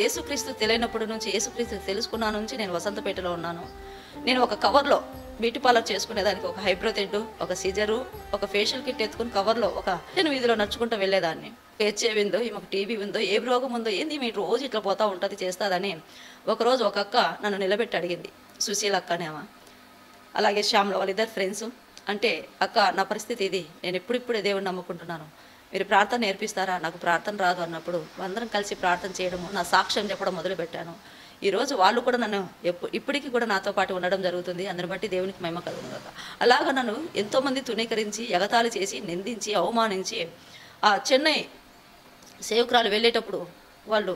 [SPEAKER 1] యేసుక్రీస్తు తెలియనప్పటి నుంచి, యేసుక్రీస్తు తెలుసుకున్న నుంచి నేను వసంతపేటలో ఉన్నాను. నేను ఒక కవర్లో బ్యూటీ పార్లర్ చేసుకునేదానికి ఒక హైబ్రో తెడ్డు, ఒక సిజరు, ఒక ఫేషియల్ కిట్ ఎత్తుకుని కవర్లో ఒక వీధిలో నడుచుకుంటూ వెళ్ళేదాన్ని. హెచ్ఐవి ఉందో, ఈమెకు టీబీ ఉందో, ఏ రోగం ఉందో, ఏంది మీ రోజు ఇట్లా పోతూ ఉంటుంది చేస్తుందని ఒకరోజు ఒక అక్క నన్ను నిలబెట్టి అడిగింది. సుశీల అక్కనేమా, అలాగే శ్యామ్లో వాళ్ళిద్దరు ఫ్రెండ్స్. అంటే అక్క, నా పరిస్థితి ఇది, నేను ఇప్పుడిప్పుడే దేవుడిని నమ్ముకుంటున్నాను, మీరు ప్రార్థన నేర్పిస్తారా, నాకు ప్రార్థన రాదు అన్నప్పుడు అందరం కలిసి ప్రార్థన చేయడము, నా సాక్ష్యం చెప్పడం మొదలుపెట్టాను. ఈరోజు వాళ్ళు కూడా నన్ను ఇప్పటికీ కూడా నాతో పాటు ఉండడం జరుగుతుంది. అందుని బట్టి దేవునికి మహిమ కలుగును గాక. అలాగ నన్ను ఎంతోమంది తునీకరించి, ఎగతాళి చేసి, నిందించి, అవమానించి, ఆ చెన్నై సేవకురాలు వెళ్ళేటప్పుడు వాళ్ళు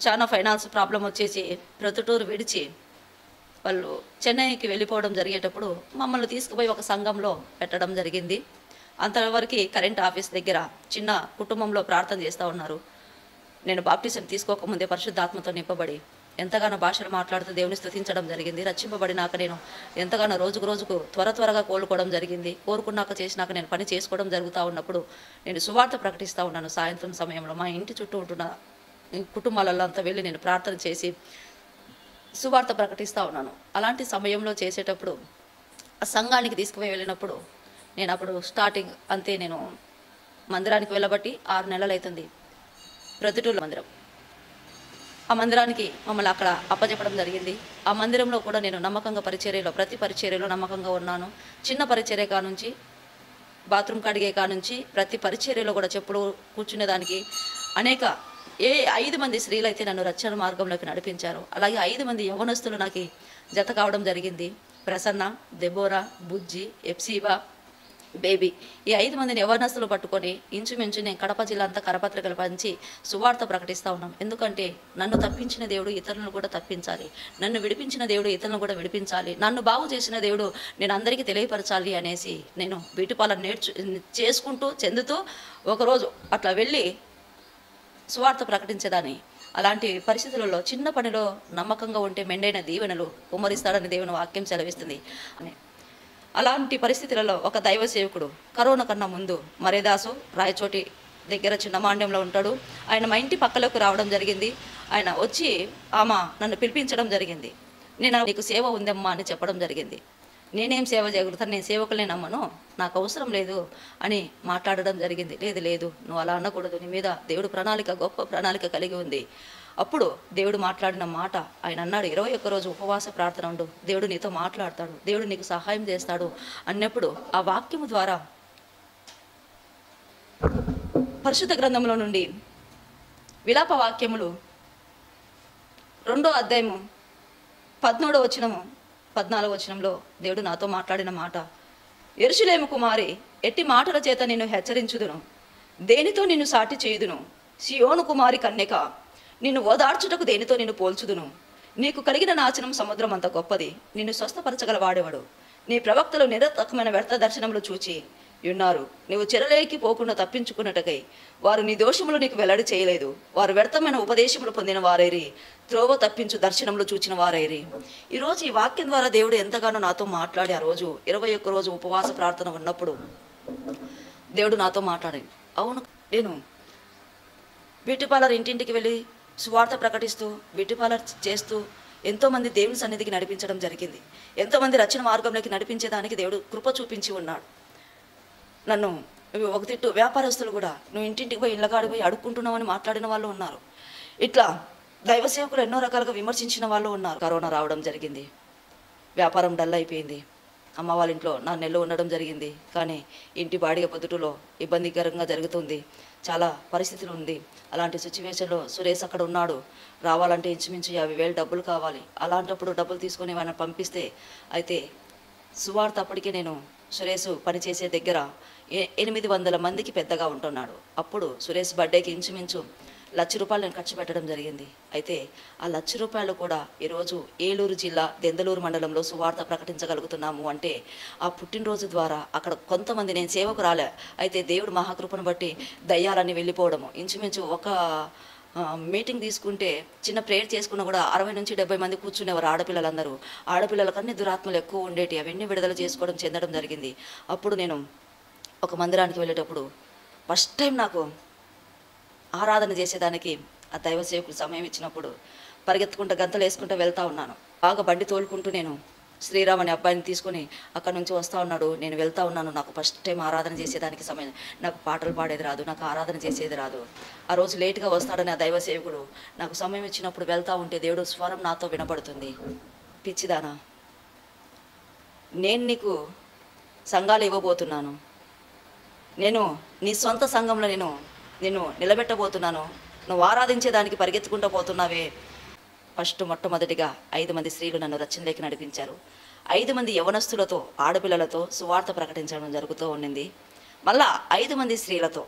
[SPEAKER 1] చాలా ఫైనాన్స్ ప్రాబ్లం వచ్చేసి ప్రొద్దుటూరు విడిచి వాళ్ళు చెన్నైకి వెళ్ళిపోవడం జరిగేటప్పుడు మమ్మల్ని తీసుకుపోయి ఒక సంఘంలో పెట్టడం జరిగింది. అంతవరకు కరెంట్ ఆఫీస్ దగ్గర చిన్న కుటుంబంలో ప్రార్థన చేస్తూ ఉన్నారు. నేను బాప్టిజం తీసుకోకముందే పరిశుద్ధాత్మతో నింపబడి ఎంతగానో భాషలు మాట్లాడుతూ దేవుని స్తుతించడం జరిగింది. రక్షింపబడినాక నేను ఎంతగానో రోజుకు త్వరగా కోలుకోవడం జరిగింది. కోరుకున్నాక చేసినాక నేను పని చేసుకోవడం జరుగుతూ ఉన్నప్పుడు నేను సువార్త ప్రకటిస్తూ ఉన్నాను. సాయంత్రం సమయంలో మా ఇంటి చుట్టూ ఉంటున్న కుటుంబాలలో అంతా వెళ్ళి నేను ప్రార్థన చేసి సువార్త ప్రకటిస్తూ ఉన్నాను. అలాంటి సమయంలో చేసేటప్పుడు ఆ సంఘానికి తీసుకుపోయి వెళ్ళినప్పుడు నేను అప్పుడు స్టార్టింగ్ అంతే, నేను మందిరానికి వెళ్ళబట్టి 6 నెలలు అవుతుంది. ప్రొద్దుటూరు మందిరం, ఆ మందిరానికి మమ్మల్ని అక్కడ అప్పచెప్పడం జరిగింది. ఆ మందిరంలో కూడా నేను నమ్మకంగా ప్రతి పరిచర్యలో నమ్మకంగా ఉన్నాను. చిన్న పరిచర్య కానుంచి, బాత్రూమ్ కడిగే కానుంచి, ప్రతి పరిచర్యలో కూడా చెప్పులు కూర్చునేదానికి అనేక 5 మంది స్త్రీలు అయితే నన్ను రక్షణ మార్గంలోకి నడిపించారు. అలాగే 5 మంది యవ్వనస్తులు నాకు జత కావడం జరిగింది. ప్రసన్న, దెబోరా, బుజ్జి, ఎప్సీబా, బేబీ, ఈ 5 మందిని యవ్వనస్తులు పట్టుకొని ఇంచుమించు నేను కడప జిల్లా అంతా కరపత్రికలు పంచి సువార్త ప్రకటిస్తూ ఉన్నాం. ఎందుకంటే నన్ను తప్పించిన దేవుడు ఇతరులను కూడా తప్పించాలి, నన్ను విడిపించిన దేవుడు ఇతరులను కూడా విడిపించాలి, నన్ను బాగు చేసిన దేవుడు నేను అందరికీ తెలియపరచాలి అనేసి నేను బ్యూటీ పార్లర్ చేసుకుంటూ చెందుతూ ఒకరోజు అట్లా వెళ్ళి సువార్త ప్రకటించేదాన్ని. అలాంటి పరిస్థితులలో చిన్న పనిలో నమ్మకంగా ఉంటే మెండైన దీవెనలు కుమ్మరిస్తాడని దేవుని వాక్యం సెలవిస్తుంది అని. అలాంటి పరిస్థితులలో ఒక దైవ సేవకుడు కరోనా కన్నా ముందు మరేదాసు రాయచోటి దగ్గర చిన్న మాండ్యంలో ఉంటాడు. ఆయన మా ఇంటి పక్కలోకి రావడం జరిగింది. ఆయన వచ్చి ఆమె నన్ను పిలిపించడం జరిగింది. నేను నీకు సేవ ఉందమ్మా అని చెప్పడం జరిగింది. నేనేం సేవ చేయగలుగుతాను, నేను సేవకులే నమ్మను, నాకు అవసరం లేదు అని మాట్లాడడం జరిగింది. లేదు, నువ్వు అలా అనకూడదు, నీ మీద దేవుడు గొప్ప ప్రణాళిక కలిగి ఉంది. అప్పుడు దేవుడు మాట్లాడిన మాట, ఆయన అన్నాడు, 21 రోజు ఉపవాస ప్రార్థన ఉండు, దేవుడు నీతో మాట్లాడతాడు, దేవుడు నీకు సహాయం చేస్తాడు అన్నప్పుడు ఆ వాక్యము ద్వారా పరిశుద్ధ గ్రంథంలో నుండి విలాప వాక్యములు 2వ అధ్యాయము 13వ వచనము 14వ వచనంలో దేవుడు నాతో మాట్లాడిన మాట, యెరూషలేము కుమారి, ఎట్టి మాటల చేత నిన్ను హెచ్చరించుదును, దేనితో నిన్ను సాటి చేయుదును, సియోను కుమారి కన్యక, నిన్ను ఓదార్చుటకు దేనితో నిన్ను పోల్చుదును, నీకు కలిగిన నాశనం సముద్రం అంత గొప్పది, నిన్ను స్వస్థపరచగల వాడేవాడు, నీ ప్రవక్తలు నిరర్థకమైన వ్యర్థ దర్శనములు చూచి ఉన్నారు, నీవు చెరలేకి పోకుండా తప్పించుకున్నటకై వారు నీ దోషములు నీకు వెల్లడి చేయలేదు, వారు వ్యర్థమైన ఉపదేశములు పొందిన వారైరి, త్రోవ తప్పించు దర్శనములు చూచిన వారైరి. ఈరోజు ఈ వాక్యం ద్వారా దేవుడు ఎంతగానో నాతో మాట్లాడి, ఆ రోజు 21 రోజు ఉపవాస ప్రార్థన ఉన్నప్పుడు దేవుడు నాతో మాట్లాడాడు. అవును, నేను బ్యూటీ పార్లర్ ఇంటింటికి వెళ్ళి సువార్త ప్రకటిస్తూ బ్యూటీ పార్లర్ చేస్తూ ఎంతోమంది దేవుని సన్నిధికి నడిపించడం జరిగింది. ఎంతోమంది రక్షణ మార్గంలోకి నడిపించేదానికి దేవుడు కృప చూపించి ఉన్నాడు. నన్ను ఒక తిట్టు వ్యాపారస్తులు కూడా నువ్వు ఇంటింటికి పోయి ఇళ్ళగాడికి పోయి అడుక్కుంటున్నావని మాట్లాడిన వాళ్ళు ఉన్నారు. ఇట్లా దైవ సేవకులు ఎన్నో రకాలుగా విమర్శించిన వాళ్ళు ఉన్నారు. కరోనా రావడం జరిగింది, వ్యాపారం డల్ అయిపోయింది. అమ్మ వాళ్ళ ఇంట్లో నా నెల్లు ఉండడం జరిగింది. కానీ ఇంటి బాడిగ పొద్దుటలో ఇబ్బందికరంగా జరుగుతుంది, చాలా పరిస్థితులు ఉంది. అలాంటి సిచ్యువేషన్లో సురేష్ అక్కడ ఉన్నాడు. రావాలంటే ఇంచుమించు 50,000 డబ్బులు కావాలి. అలాంటప్పుడు డబ్బులు తీసుకొని ఆయన పంపిస్తే, అయితే సువార్త అప్పటికే నేను సురేష్ పనిచేసే దగ్గర 800 మందికి పెద్దగా ఉంటున్నాడు. అప్పుడు సురేష్ బర్త్డేకి ఇంచుమించు ₹1,00,000 నేను ఖర్చు పెట్టడం జరిగింది. అయితే ఆ ₹1,00,000 కూడా ఈరోజు ఏలూరు జిల్లా దెందలూరు మండలంలో సువార్త ప్రకటించగలుగుతున్నాము అంటే ఆ పుట్టినరోజు ద్వారా అక్కడ కొంతమంది, నేను సేవకు రాలే, అయితే దేవుడు మహాకృపను బట్టి దయ్యాలన్నీ వెళ్ళిపోవడము. ఇంచుమించు ఒక మీటింగ్ తీసుకుంటే చిన్న ప్రేయర్ చేసుకున్నా కూడా 60 నుంచి 70 మంది కూర్చునేవారు. ఆడపిల్లలందరూ, ఆడపిల్లలకన్నీ దురాత్మలు ఎక్కువ ఉండేటి, అవన్నీ విడుదల చేసుకోవడం చెందడం జరిగింది. అప్పుడు నేను ఒక మందిరానికి వెళ్ళేటప్పుడు ఫస్ట్ టైం నాకు ఆరాధన చేసేదానికి ఆ దైవ సేవకులు సమయం ఇచ్చినప్పుడు పరిగెత్తుకుంటూ గంతలు వేసుకుంటూ వెళ్తూ ఉన్నాను. బాగా బండి తోలుకుంటూ నేను శ్రీరామ్ అనే అబ్బాయిని తీసుకొని అక్కడ నుంచి వస్తూ ఉన్నాడు. నేను వెళ్తా ఉన్నాను. నాకు ఫస్ట్ టైం ఆరాధన చేసేదానికి సమయం, నాకు పాటలు పాడేది రాదు, నాకు ఆరాధన చేసేది రాదు. ఆ రోజు లేట్గా వస్తాడని ఆ దైవ సేవకుడు నాకు సమయం ఇచ్చినప్పుడు వెళ్తూ ఉంటే దేవుడు స్వరం నాతో వినపడుతుంది. పిచ్చిదానా, నేను నీకు సంఘాలు ఇవ్వబోతున్నాను, నేను నీ సొంత సంఘంలో నిన్ను నిలబెట్టబోతున్నాను, నువ్వు ఆరాధించేదానికి పరిగెత్తుకుంటూ పోతున్నావే. మొట్టమొదటిగా 5 మంది స్త్రీలు నన్ను రచనలోకి నడిపించారు. 5 మంది యవనస్తులతో, ఆడపిల్లలతో సువార్త ప్రకటించడం జరుగుతూ ఉండింది. మళ్ళా 5 మంది స్త్రీలతో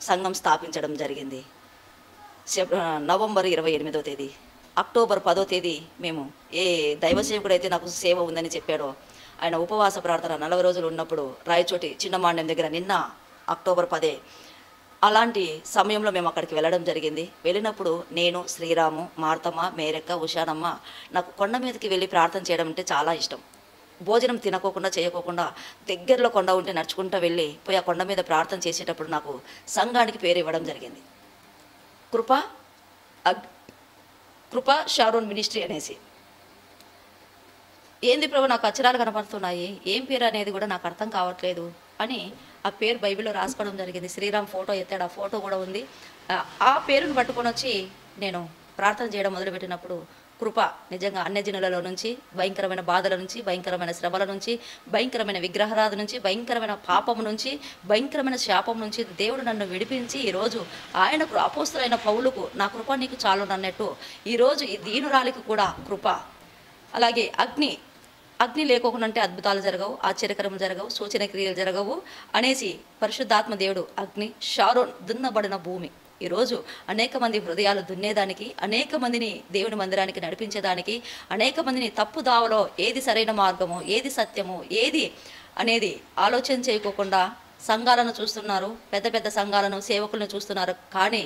[SPEAKER 1] సంఘం స్థాపించడం జరిగింది. నవంబర్ 28వ తేదీ, అక్టోబర్ 10వ తేదీ మేము ఏ దైవ సేవకుడైతే నాకు సేవ ఉందని చెప్పాడో ఆయన ఉపవాస ప్రార్థన 40 రోజులు ఉన్నప్పుడు రాయచోటి చిన్నమాండ్యం దగ్గర నిన్న అక్టోబర్ 10 అలాంటి సమయంలో మేము అక్కడికి వెళ్ళడం జరిగింది. వెళ్ళినప్పుడు నేను, శ్రీరాము, మార్తమ్మ, మేరక్క, ఉషానమ్మ నాకు కొండ మీదకి వెళ్ళి ప్రార్థన చేయడం అంటే చాలా ఇష్టం. భోజనం తినకోకుండా చేయకోకుండా దగ్గరలో కొండ ఉంటే నడుచుకుంటూ వెళ్ళి పోయి ఆ కొండ మీద ప్రార్థన చేసేటప్పుడు నాకు సంఘానికి పేరు ఇవ్వడం జరిగింది. కృప షారోన్ మినిస్ట్రీ అనేసి. ఏంది ప్రభు, నాకు అక్షరాలు కనపడుతున్నాయి, ఏం పేరు అనేది కూడా నాకు అర్థం కావట్లేదు అని ఆ పేరు బైబిల్లో రాసుకోవడం జరిగింది. శ్రీరామ్ ఫోటో ఎత్తాడు, ఆ ఫోటో కూడా ఉంది. ఆ పేరును పట్టుకొని వచ్చి నేను ప్రార్థన చేయడం మొదలుపెట్టినప్పుడు కృప నిజంగా అన్యజనులలో నుంచి, భయంకరమైన బాధల నుంచి, భయంకరమైన శ్రమల నుంచి, భయంకరమైన విగ్రహారాధన నుంచి, భయంకరమైన పాపం నుంచి, భయంకరమైన శాపం నుంచి దేవుడు నన్ను విడిపించి ఈరోజు ఆయనకు అపోస్తలైన పౌలుకు నా కృప నీకు చాలు అన్నట్టు ఈరోజు ఈ దీనురాలికి కూడా కృప. అలాగే అగ్ని లేకోకుండా అంటే అద్భుతాలు జరగవు, ఆశ్చర్యకరములు జరగవు, సూచన క్రియలు జరగవు అనేసి పరిశుద్ధాత్మ దేవుడు అగ్ని షారోన్ దున్నబడిన భూమి ఈరోజు అనేక మంది హృదయాలు దున్నేదానికి, అనేక మందిని దేవుని మందిరానికి నడిపించేదానికి, అనేక మందిని తప్పుదావలో ఏది సరైన మార్గము, ఏది సత్యము, ఏది అనేది ఆలోచన చేయకోకుండా సంఘాలను చూస్తున్నారు, పెద్ద పెద్ద సంఘాలను, సేవకులను చూస్తున్నారు. కానీ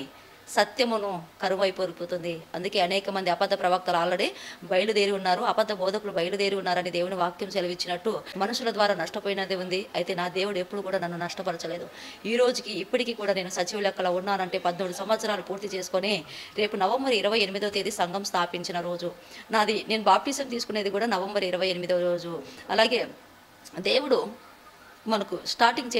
[SPEAKER 1] సత్యమును కరువైపోతుంది. అందుకే అనేక మంది అబద్ధ ప్రవక్తలు ఆల్రెడీ బయలుదేరి ఉన్నారు, అబద్ధ బోధకులు బయలుదేరి ఉన్నారని దేవుని వాక్యం సెలవిచ్చినట్టు మనుషుల ద్వారా నష్టపోయినది ఉంది. అయితే నా దేవుడు ఎప్పుడు కూడా నన్ను నష్టపరచలేదు. ఈ రోజుకి ఇప్పటికీ కూడా నేను సచివ లెక్కలో ఉన్నానంటే 18 సంవత్సరాలు పూర్తి చేసుకొని రేపు నవంబర్ 28వ తేదీ సంఘం స్థాపించిన రోజు నాది. నేను బాప్టిజం తీసుకునేది కూడా నవంబర్ 28వ రోజు. అలాగే దేవుడు మనకు స్టార్టింగ్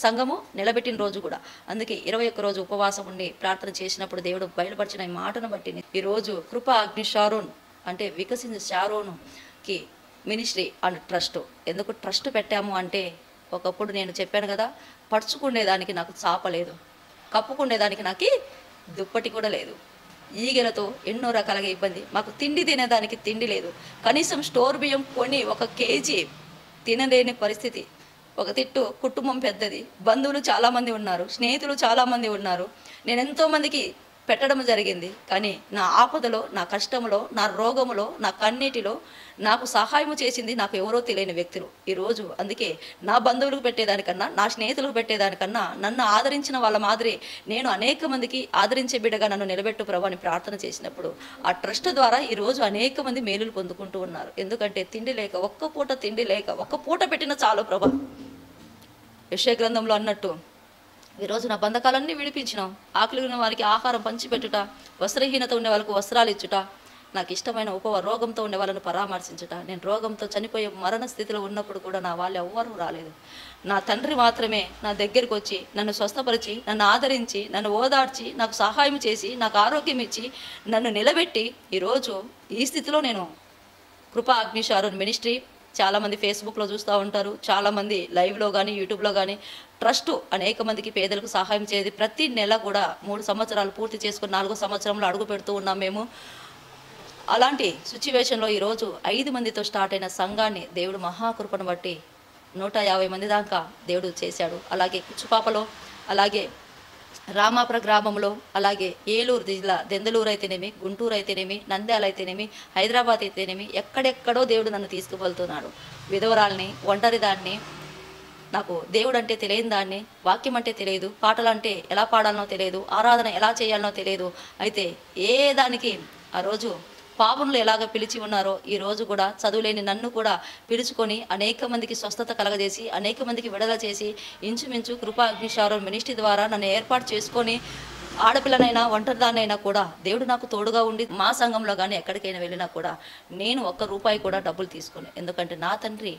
[SPEAKER 1] సంఘము నిలబెట్టిన రోజు కూడా. అందుకే 21 రోజు ఉపవాసం ఉండి ప్రార్థన చేసినప్పుడు దేవుడు బయలుపరిచిన ఈ మాటను బట్టి ఈరోజు కృప అగ్ని షారోన్ అంటే వికసించిన షారోన్కి మినిస్ట్రీ అండ్ ట్రస్ట్. ఎందుకు ట్రస్ట్ పెట్టాము అంటే, ఒకప్పుడు నేను చెప్పాను కదా, పడుచుకునేదానికి నాకు చాప లేదు, కప్పుకునేదానికి నాకు దుప్పటి కూడా లేదు, ఈగలతో ఎన్నో రకాలుగా ఇబ్బంది, మాకు తిండి తినేదానికి తిండి లేదు, కనీసం స్టోర్ బియ్యం కొని 1 కేజీ తినలేని పరిస్థితి. ఒక తిట్టు కుటుంబం పెద్దది, బంధువులు చాలామంది ఉన్నారు, స్నేహితులు చాలామంది ఉన్నారు, నేను ఎంతోమందికి పెట్టడం జరిగింది. కానీ నా ఆపదలో, నా కష్టంలో, నా రోగములో, నా కన్నీటిలో నాకు సహాయం చేసింది నాకు ఎవరో తెలియని వ్యక్తులు ఈరోజు. అందుకే నా బంధువులకు పెట్టేదానికన్నా, నా స్నేహితులకు పెట్టేదానికన్నా నన్ను ఆదరించిన వాళ్ళ మాదిరి నేను అనేక మందికి ఆదరించే బిడ్డగా నన్ను నిలబెట్టు ప్రభు అని ప్రార్థన చేసినప్పుడు ఆ ట్రస్ట్ ద్వారా ఈరోజు అనేక మంది మేలులు పొందుకుంటూ ఉన్నారు. ఎందుకంటే తిండి లేక, ఒక్క పూట తిండి లేక, ఒక్క పూట పెట్టిన చాలు ప్రభు. యెషయా గ్రంథంలో అన్నట్టు ఈరోజు నా బంధకాలన్నీ విడిపించినాం, ఆకలి ఉన్న వారికి ఆహారం పంచిపెట్టుట, వస్త్రహీనత ఉండే వాళ్ళకు వస్త్రాలు ఇచ్చుట, నాకు ఇష్టమైన రోగంతో ఉండే వాళ్ళను పరామర్శించుట. నేను రోగంతో చనిపోయే మరణ స్థితిలో ఉన్నప్పుడు కూడా నా వాళ్ళు ఎవ్వరూ రాలేదు. నా తండ్రి మాత్రమే నా దగ్గరికి వచ్చి నన్ను స్వస్థపరిచి, నన్ను ఆదరించి, నన్ను ఓదార్చి, నాకు సహాయం చేసి, నాకు ఆరోగ్యం ఇచ్చి, నన్ను నిలబెట్టి ఈరోజు ఈ స్థితిలో నేను కృపా అగ్ని షారోన్ మినిస్ట్రీ. చాలామంది ఫేస్బుక్లో చూస్తూ ఉంటారు, చాలామంది లైవ్లో కానీ యూట్యూబ్లో కానీ ట్రస్ట్ అనేక మందికి పేదలకు సహాయం చేసి ప్రతి నెల కూడా 3 సంవత్సరాలు పూర్తి చేసుకుని 4వ సంవత్సరంలో అడుగు పెడుతూ ఉన్నాం మేము. అలాంటి సిచ్యువేషన్లో ఈరోజు 5 మందితో స్టార్ట్ అయిన సంఘాన్ని దేవుడు మహాకృపను బట్టి 150 మంది దాకా దేవుడు చేశాడు. అలాగే కుచ్చుపాపలో, అలాగే రామాపుర గ్రామంలో, అలాగే ఏలూరు జిల్లా దెందలూరు అయితేనేమి, గుంటూరు అయితేనేమి, నంద్యాల అయితేనేమి, హైదరాబాద్ అయితేనేమి, ఎక్కడెక్కడో దేవుడు నన్ను తీసుకువెళ్తున్నాడు. విధవరాల్ని, ఒంటరిదాన్ని, నాకు దేవుడు అంటే తెలియని దాన్ని, వాక్యం అంటే తెలియదు, పాటలు అంటే ఎలా పాడాలనో తెలియదు, ఆరాధన ఎలా చేయాలనో తెలియదు. అయితే ఏ దానికి ఆ రోజు పాపంలో ఎలాగ పిలిచి ఉన్నారో ఈరోజు కూడా చదువులేని నన్ను కూడా పిలుచుకొని అనేక మందికి స్వస్థత కలగజేసి, అనేక మందికి విడుదల చేసి, ఇంచుమించు కృపా అగ్ని షారోన్ మినిస్ట్రీ ద్వారా నన్ను ఏర్పాటు చేసుకొని ఆడపిల్లనైనా ఒంటరిదాన్నైనా కూడా దేవుడు నాకు తోడుగా ఉండి మా సంఘంలో కానీ ఎక్కడికైనా వెళ్ళినా కూడా నేను ఒక్క రూపాయి కూడా డబ్బులు తీసుకోను. ఎందుకంటే నా తండ్రి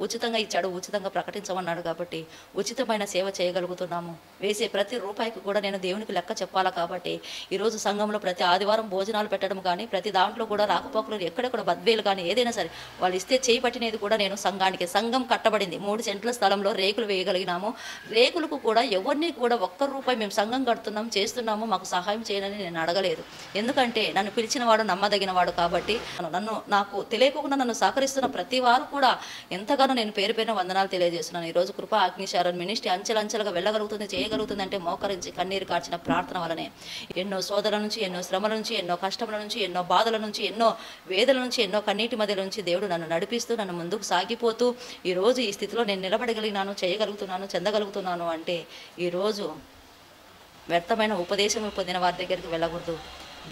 [SPEAKER 1] ఉచితంగా ఇచ్చాడు, ఉచితంగా ప్రకటించమన్నాడు కాబట్టి ఉచితమైన సేవ చేయగలుగుతున్నాము. వేసే ప్రతి రూపాయికి కూడా నేను దేవునికి లెక్క చెప్పాలా కాబట్టి ఈరోజు సంఘంలో ప్రతి ఆదివారం భోజనాలు పెట్టడం కానీ ప్రతి దాంట్లో కూడా రాకపోకలు ఎక్కడెక్కడ బద్వేలు కానీ ఏదైనా సరే వాళ్ళు ఇస్తే చేయి పట్టినది కూడా నేను సంఘానికి. సంఘం కట్టబడింది 3 సెంట్ల స్థలంలో రేకులు వేయగలిగినాము. రేకులకు కూడా ఎవరిని కూడా ఒక్క రూపాయి మేము సంఘం కడుతున్నాం చేస్తున్నాము మాకు సహాయం చేయనని నేను అడగలేదు. ఎందుకంటే నన్ను పిలిచిన వాడు నమ్మదగిన వాడు కాబట్టి నాకు తెలియకుండా నన్ను సహకరిస్తున్న ప్రతి వారు కూడా ఎంతగానో నేను పేరు పేరున వందనాలు తెలియజేస్తున్నాను. ఈరోజు కృపా అగ్నిశారన్ మినిస్ట్రీ అంచెలంచెలుగా వెళ్ళగలుగుతుంది, చేయగలుగుతుంది అంటే మోకరించి కన్నీరు కార్చిన ప్రార్థన వలనే. ఎన్నో శోధనల నుంచి, ఎన్నో శ్రమల నుంచి, ఎన్నో కష్టముల నుంచి, ఎన్నో బాధల నుంచి, ఎన్నో వేదల నుంచి, ఎన్నో కన్నీటి మధ్య నుంచి దేవుడు నన్ను నడిపిస్తూ నన్ను ముందుకు సాగిపోతూ ఈరోజు ఈ స్థితిలో నేను నిలబడగలిగినాను, చేయగలుగుతున్నాను, చెందగలుగుతున్నాను అంటే ఈరోజు వ్యర్థమైన ఉపదేశం పొందిన వారి దగ్గరికి వెళ్ళకూడదు.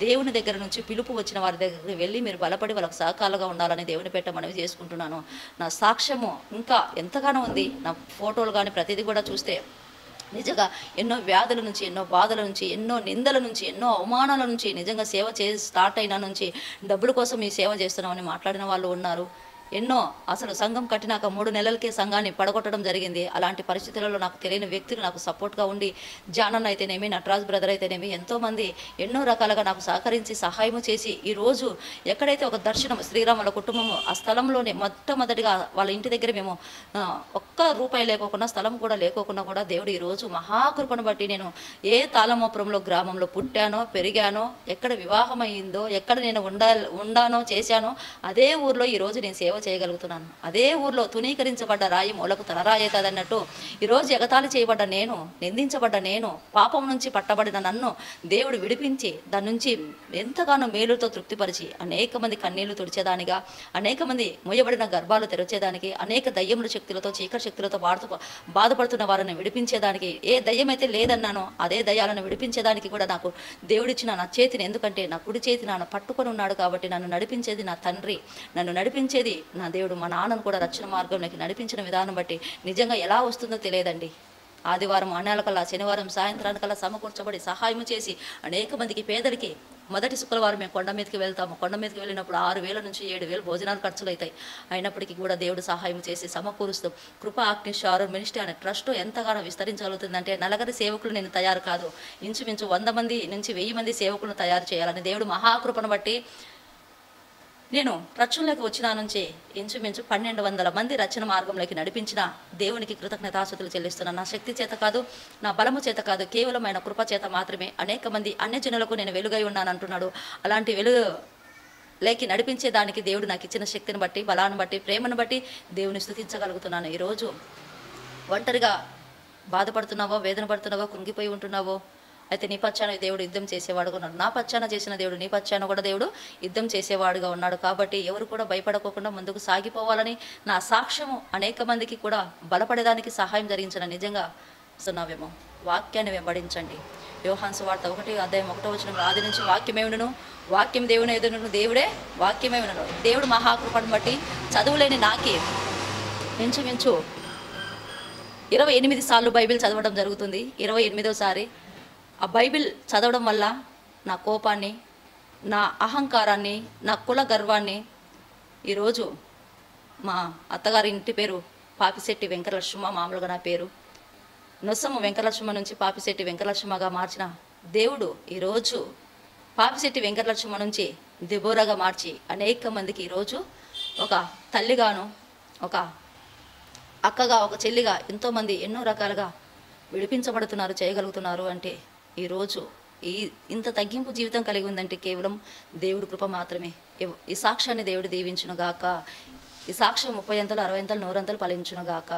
[SPEAKER 1] దేవుని దగ్గర నుంచి పిలుపు వచ్చిన వారి దగ్గరికి వెళ్ళి మీరు బలపడి వాళ్ళకు సహకాలుగా ఉండాలని దేవుని పెట్ట మనవి చేసుకుంటున్నాను. నా సాక్ష్యము ఇంకా ఎంతగానో ఉంది. నా ఫోటోలు కానీ ప్రతిదీ కూడా చూస్తే నిజంగా ఎన్నో వ్యాధుల నుంచి, ఎన్నో బాధల నుంచి, ఎన్నో నిందల నుంచి, ఎన్నో అవమానాల నుంచి, నిజంగా సేవ స్టార్ట్ అయిన నుంచి డబ్బుల కోసం ఈ సేవ చేస్తున్నామని మాట్లాడిన వాళ్ళు ఉన్నారు. ఎన్నో అసలు సంఘం కట్టినాక 3 నెలలకే సంఘాన్ని పడగొట్టడం జరిగింది. అలాంటి పరిస్థితులలో నాకు తెలియని వ్యక్తులు నాకు సపోర్ట్గా ఉండి జానన్ అయితేనేమి, నటరాజ్ బ్రదర్ అయితేనేమి ఎంతోమంది ఎన్నో రకాలుగా నాకు సహకరించి సహాయం చేసి ఈరోజు ఎక్కడైతే ఒక దర్శనం శ్రీరాముల కుటుంబము ఆ స్థలంలోనే మొట్టమొదటిగా వాళ్ళ ఇంటి దగ్గర మేము ఒక్క రూపాయి లేకోకుండా స్థలం కూడా లేకోకుండా కూడా దేవుడు ఈరోజు మహాకృపను బట్టి నేను ఏ తాళమోపురంలో గ్రామంలో పుట్టానో పెరిగానో ఎక్కడ వివాహం అయిందో ఎక్కడ నేను ఉండానో చేశానో అదే ఊర్లో ఈరోజు నేను సేవ చేయగలుగుతున్నాను. అదే ఊర్లో తునీకరించబడ్డ రాయి మూలకు తలరాయి అవుతుంది అన్నట్టు ఈరోజు ఎగతాళి చేయబడ్డ నేను, నిందించబడ్డ నేను, పాపం నుంచి పట్టబడిన నన్ను దేవుడు విడిపించి దాని నుంచి ఎంతగానో మేలుతో తృప్తిపరిచి అనేక మంది కన్నీళ్లు తుడిచేదానిగా, అనేక మంది మొయ్యబడిన గర్భాలు తెరచేదానికి, అనేక దయ్యముల శక్తులతో చీకటి శక్తులతో బాధపడుతున్న వారిని విడిపించేదానికి, ఏ దయ్యం అయితే లేదన్నానో అదే దయ్యాలను విడిపించేదానికి కూడా నాకు దేవుడిచ్చిన నా చేతిని, ఎందుకంటే నా కుడి చేతి నన్ను పట్టుకొని ఉన్నాడు కాబట్టి నన్ను నడిపించేది నా తండ్రి, నన్ను నడిపించేది నా దేవుడు. మా నాన్నను కూడా రక్షణ మార్గంలోకి నడిపించిన విధానం బట్టి నిజంగా ఎలా వస్తుందో తెలియదండి. ఆదివారం అన్నాలకల్లా శనివారం సాయంత్రానికల్లా సమకూర్చబడి సహాయం చేసి అనేక మందికి పేదలకి మొదటి శుక్రవారం మేము కొండ మీదకి వెళ్తాము. కొండ మీదకి వెళ్ళినప్పుడు 6,000 నుంచి 7,000 భోజనాలు ఖర్చులు అవుతాయి. అయినప్పటికీ కూడా దేవుడు సహాయం చేసి సమకూరుస్తూ కృపా అగ్నిశారన్ మినిస్ట్రీ అనే ట్రస్ట్ ఎంతగానో విస్తరించగలుగుతుందంటే నలుగురి సేవకులు నేను తయారు కాదు, ఇంచుమించు 100 మంది నుంచి 1000 మంది సేవకులను తయారు చేయాలని దేవుడు మహాకృపను బట్టి నేను రక్షణలోకి వచ్చిన నుంచి ఇంచుమించు 1,200 మంది రచన మార్గంలోకి నడిపించిన దేవునికి కృతజ్ఞతాస్తుతులు చెల్లిస్తున్నాను. నా శక్తి చేత కాదు, నా బలము చేత కాదు, కేవలం ఆయన కృప చేత మాత్రమే. అనేక మంది అన్యజనులకు నేను వెలుగై ఉన్నాను అంటున్నాడు. అలాంటి వెలుగు లేకి నడిపించే దానికి దేవుడు నాకు ఇచ్చిన శక్తిని బట్టి, బలాన్ని బట్టి, ప్రేమను బట్టి దేవుని స్తుతించగలుగుతున్నాను. ఈరోజు ఒంటరిగా బాధపడుతున్నావో, వేదన పడుతున్నావో, కృంగిపోయి ఉంటున్నావో, అయితే నీ పచ్చాన దేవుడు యుద్ధం చేసేవాడుగా ఉన్నాడు. నా పచ్చాన చేసిన దేవుడు నీ పచ్చాన కూడా దేవుడు యుద్ధం చేసేవాడుగా ఉన్నాడు. కాబట్టి ఎవరు కూడా భయపడకోకుండా ముందుకు సాగిపోవాలని నా సాక్ష్యము అనేక మందికి కూడా బలపడేదానికి సహాయం జరిగించిన నిజంగా సున్నావేమో. వాక్యాన్ని వెంబడించండి. యోహాను సువార్త 1:1 ఆది నుంచి వాక్యమే ఉండును, వాక్యం దేవుని ఎదురును, దేవుడే వాక్యమే ఉండును. దేవుడు మహాకృపను బట్టి చదువులేని నాకి ఇంచుమించు 28 సార్లు బైబిల్ చదవడం జరుగుతుంది. 28వసారి ఆ బైబిల్ చదవడం వల్ల నా కోపాన్ని, నా అహంకారాన్ని, నా కుల గర్వాన్ని ఈరోజు మా అత్తగారి ఇంటి పేరు పాపిశెట్టి వెంకటలక్ష్మ, మామూలుగా నా పేరు నొసము వెంకటలక్ష్మ నుంచి పాపిశెట్టి వెంకటలక్ష్మగా మార్చిన దేవుడు ఈరోజు పాపిశెట్టి వెంకటలక్ష్మ నుంచి దెబోరాగా మార్చి అనేక మందికి ఈరోజు ఒక తల్లిగాను, ఒక అక్కగా, ఒక చెల్లిగా ఎంతోమంది ఎన్నో రకాలుగా విడిపించబడుతున్నారు, చేయగలుగుతున్నారు. అంటే ఈరోజు ఇంత తగ్గింపు జీవితం కలిగి ఉందంటే కేవలం దేవుడి కృప మాత్రమే. ఈ సాక్ష్యాన్ని దేవుడు దీవించునుగాక. ఈ సాక్ష్యం 30 అంతలు, 60 అంతలు, 100 అంతలు ఫలించునుగాక.